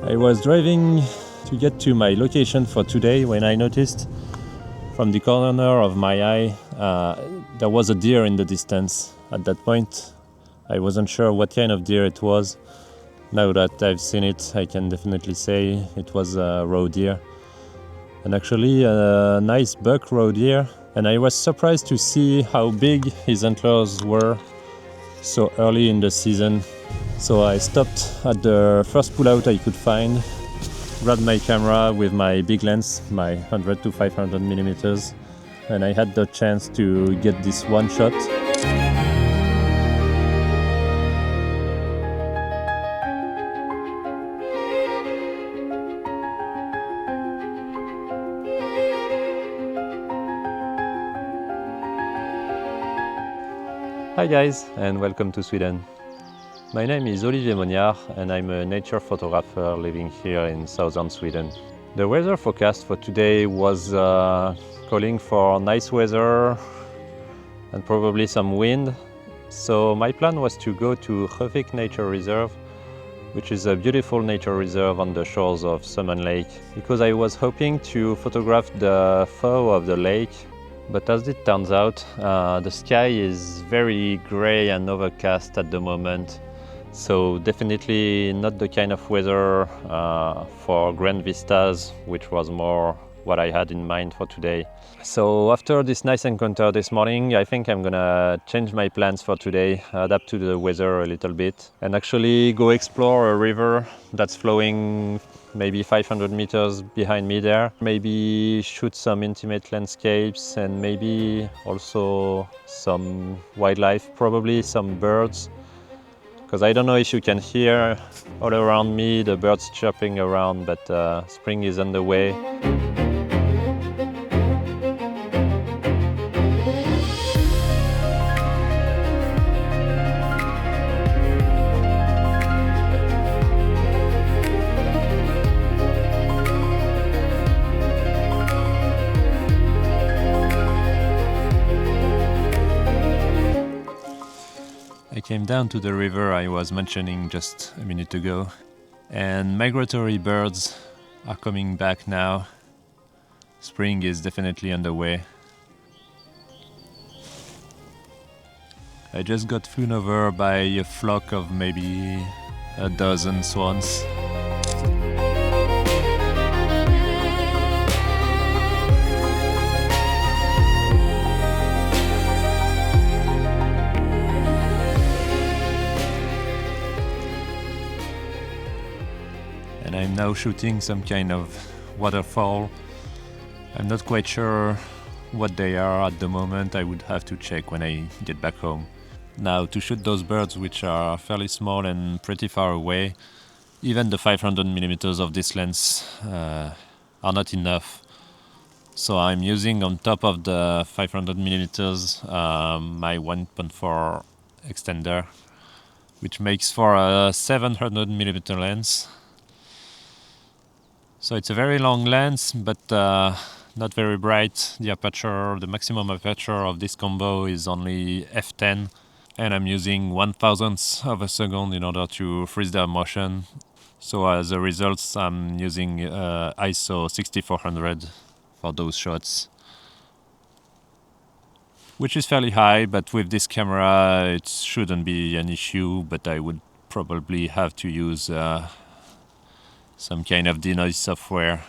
I was driving to get to my location for today when I noticed from the corner of my eye there was a deer in the distance. At that point I wasn't sure what kind of deer it was. Now that I've seen it, I can definitely say it was a roe deer, and actually a nice buck roe deer, and I was surprised to see how big his antlers were so early in the season. So I stopped at the first pullout I could find, grabbed my camera with my big lens, my 100 to 500 millimeters, and I had the chance to get this one shot. Hi guys, and welcome to Sweden. My name is Olivier Mognard and I'm a nature photographer living here in southern Sweden. The weather forecast for today was calling for nice weather and probably some wind. So my plan was to go to Røvik Nature Reserve, which is a beautiful nature reserve on the shores of Sømmen Lake, because I was hoping to photograph the flow of the lake. But as it turns out, the sky is very gray and overcast at the moment, so definitely not the kind of weather for grand vistas, which was more what I had in mind for today. So after this nice encounter this morning, I think I'm gonna change my plans for today, adapt to the weather a little bit, and actually go explore a river that's flowing maybe 500 meters behind me there. Maybe shoot some intimate landscapes and maybe also some wildlife, probably some birds. Because I don't know if you can hear all around me the birds chirping around, but spring is on the way. I came down to the river I was mentioning just a minute ago, and migratory birds are coming back now. Spring is definitely on the way. I just got flown over by a flock of maybe a dozen swans. And I'm now shooting some kind of waterfowl. I'm not quite sure what they are at the moment. I would have to check when I get back home. Now, to shoot those birds, which are fairly small and pretty far away, even the 500 millimeters of this lens are not enough. So I'm using on top of the 500 millimeters my 1.4 extender, which makes for a 700 millimeter lens. So it's a very long lens, but not very bright. The aperture, the maximum aperture of this combo is only f10, and I'm using 1/1000th of a second in order to freeze the motion. So as a result, I'm using ISO 6400 for those shots, which is fairly high, but with this camera it shouldn't be an issue, but I would probably have to use some kind of denoise software.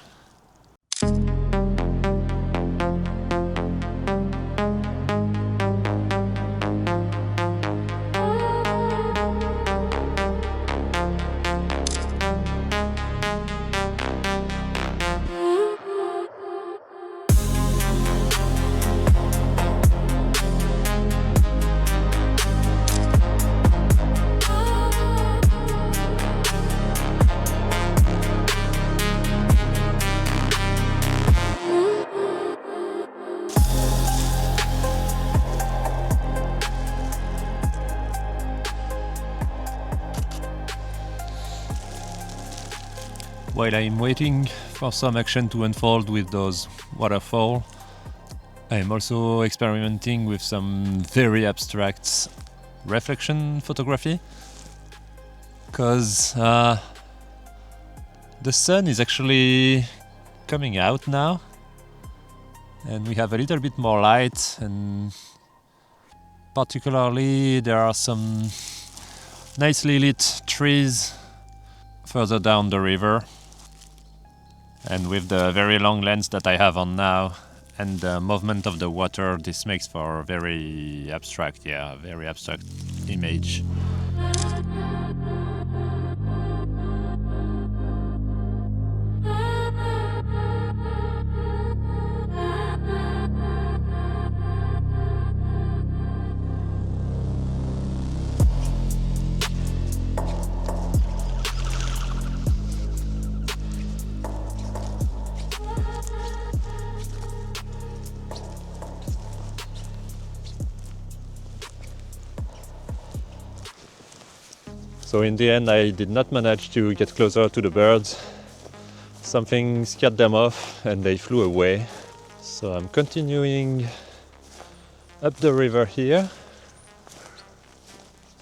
While I'm waiting for some action to unfold with those waterfowl, I'm also experimenting with some very abstract reflection photography, because The sun is actually coming out now, and we have a little bit more light, and particularly there are some nicely lit trees further down the river. And with the very long lens that I have on now and the movement of the water, this makes for a very abstract image. So in the end I did not manage to get closer to the birds. Something scared them off and they flew away. So I'm continuing up the river here,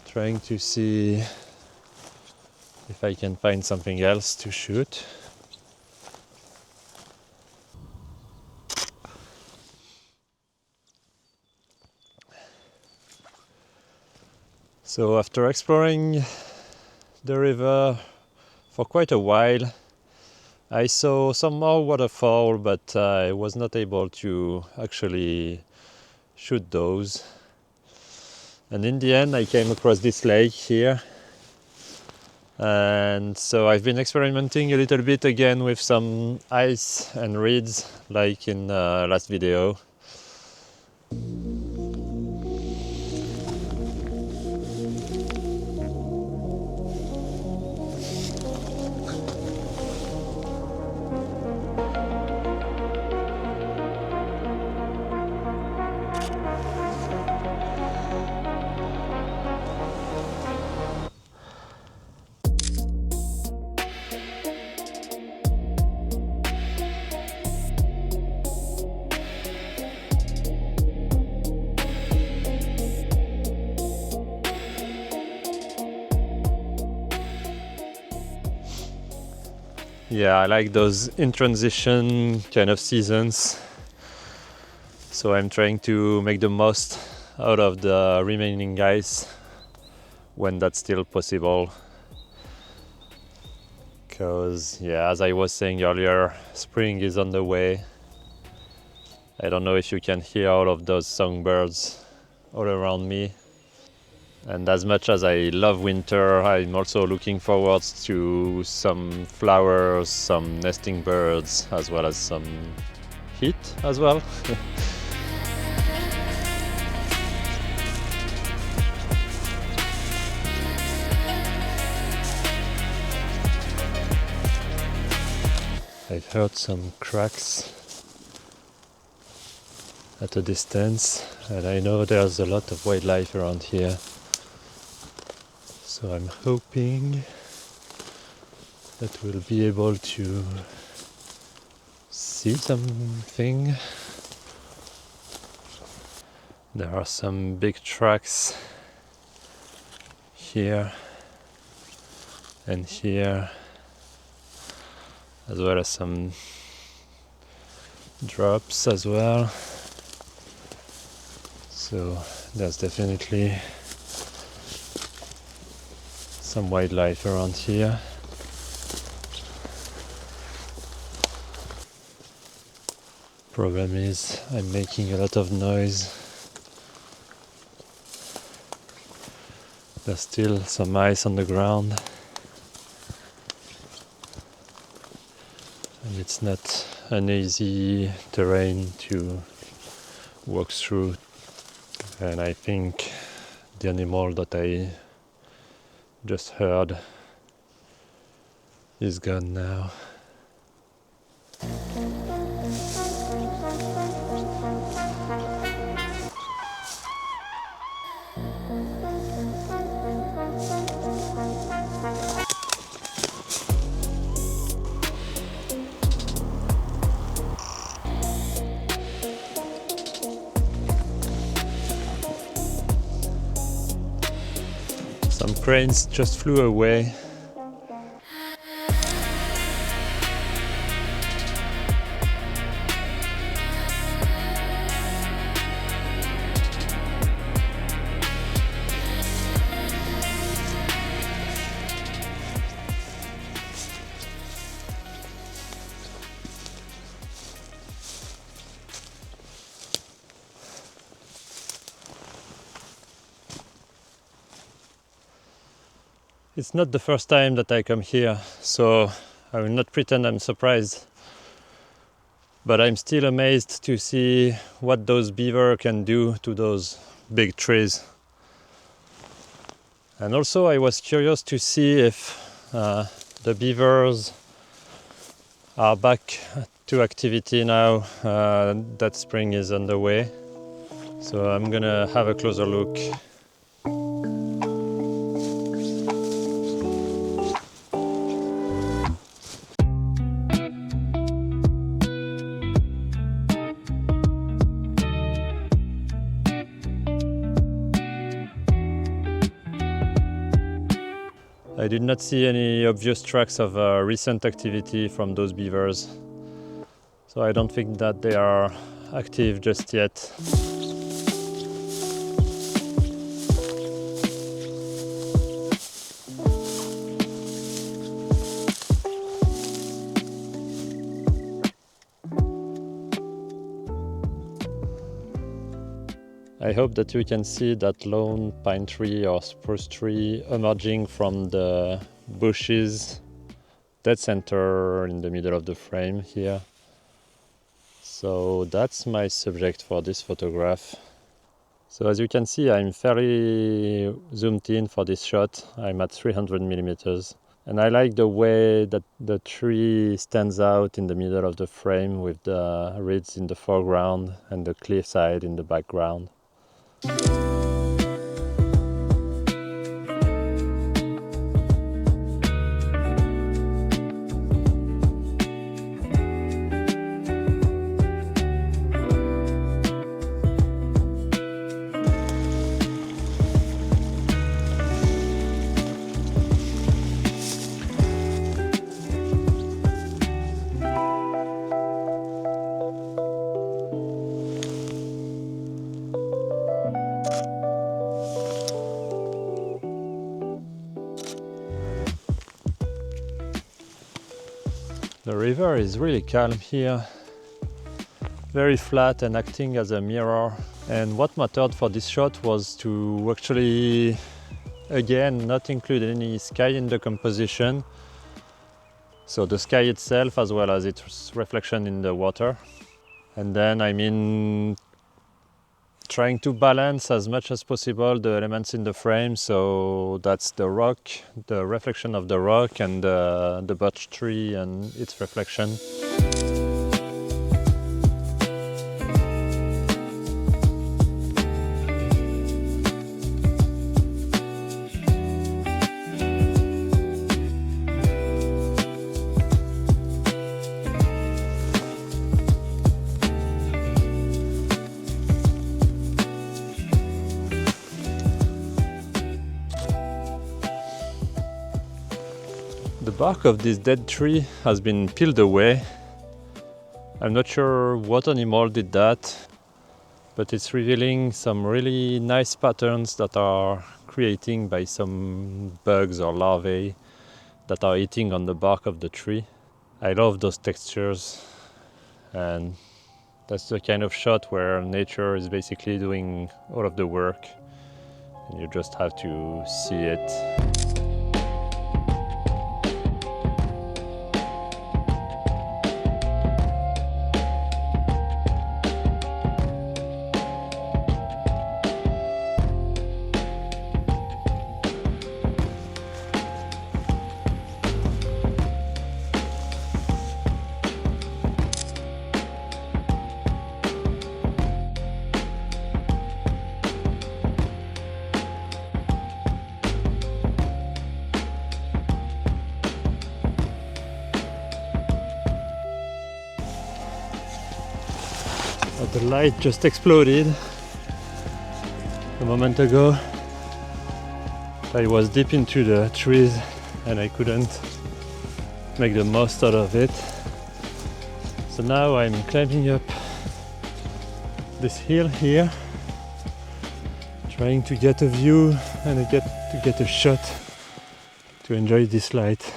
trying to see if I can find something else to shoot. So after exploring the river for quite a while, I saw some more waterfowl, but I was not able to actually shoot those. And in the end I came across this lake here, and so I've been experimenting a little bit again with some ice and reeds like in the last video. Yeah, I like those in transition kind of seasons. So I'm trying to make the most out of the remaining ice when that's still possible. Because, yeah, as I was saying earlier, spring is on the way. I don't know if you can hear all of those songbirds all around me. And as much as I love winter, I'm also looking forward to some flowers, some nesting birds, as well as some heat as well. I've heard some cracks at a distance, and I know there's a lot of wildlife around here. So I'm hoping that we'll be able to see something. There are some big tracks here and here, as well as some drops as well. So there's definitely some wildlife around here. Problem is, I'm making a lot of noise. There's still some ice on the ground, and it's not an easy terrain to walk through. And I think the animal that I just heard is gone now. Some cranes just flew away. It's not the first time that I come here, so I will not pretend I'm surprised. But I'm still amazed to see what those beaver can do to those big trees. And also I was curious to see if the beavers are back to activity now that spring is underway. So I'm gonna have a closer look. I did not see any obvious tracks of recent activity from those beavers, so I don't think that they are active just yet. I hope that you can see that lone pine tree or spruce tree emerging from the bushes, dead center in the middle of the frame here. So that's my subject for this photograph. So as you can see, I'm fairly zoomed in for this shot. I'm at 300 millimeters. And I like the way that the tree stands out in the middle of the frame with the reeds in the foreground and the cliffside in the background. The river is really calm here, very flat and acting as a mirror. And what mattered for this shot was to actually, again, not include any sky in the composition. So the sky itself as well as its reflection in the water. And then, trying to balance as much as possible the elements in the frame. So that's the rock, the reflection of the rock, and the birch tree and its reflection. The bark of this dead tree has been peeled away. I'm not sure what animal did that, but it's revealing some really nice patterns that are created by some bugs or larvae that are eating on the bark of the tree. I love those textures, and that's the kind of shot where nature is basically doing all of the work and you just have to see it. The light just exploded a moment ago. I was deep into the trees and I couldn't make the most out of it. So now I'm climbing up this hill here, trying to get a view and to get a shot to enjoy this light.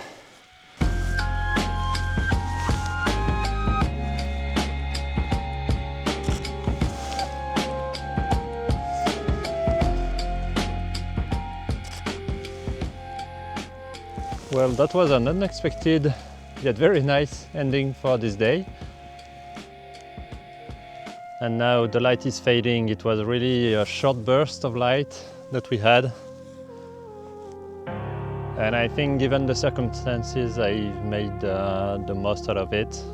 Well, that was an unexpected yet very nice ending for this day. And now the light is fading. It was really a short burst of light that we had. And I think given the circumstances, I made the most out of it.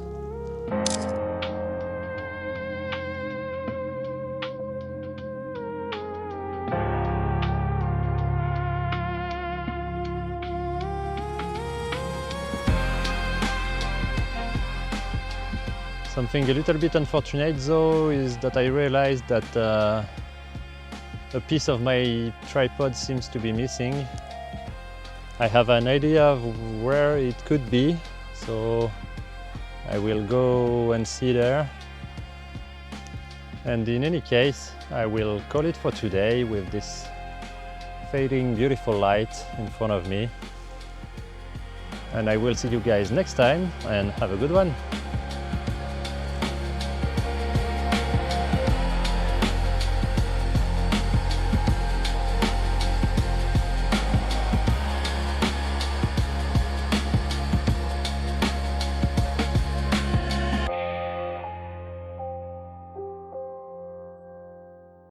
Something a little bit unfortunate though is that I realized that a piece of my tripod seems to be missing. I have an idea of where it could be, so I will go and see there. And in any case, I will call it for today with this fading beautiful light in front of me. And I will see you guys next time, and have a good one.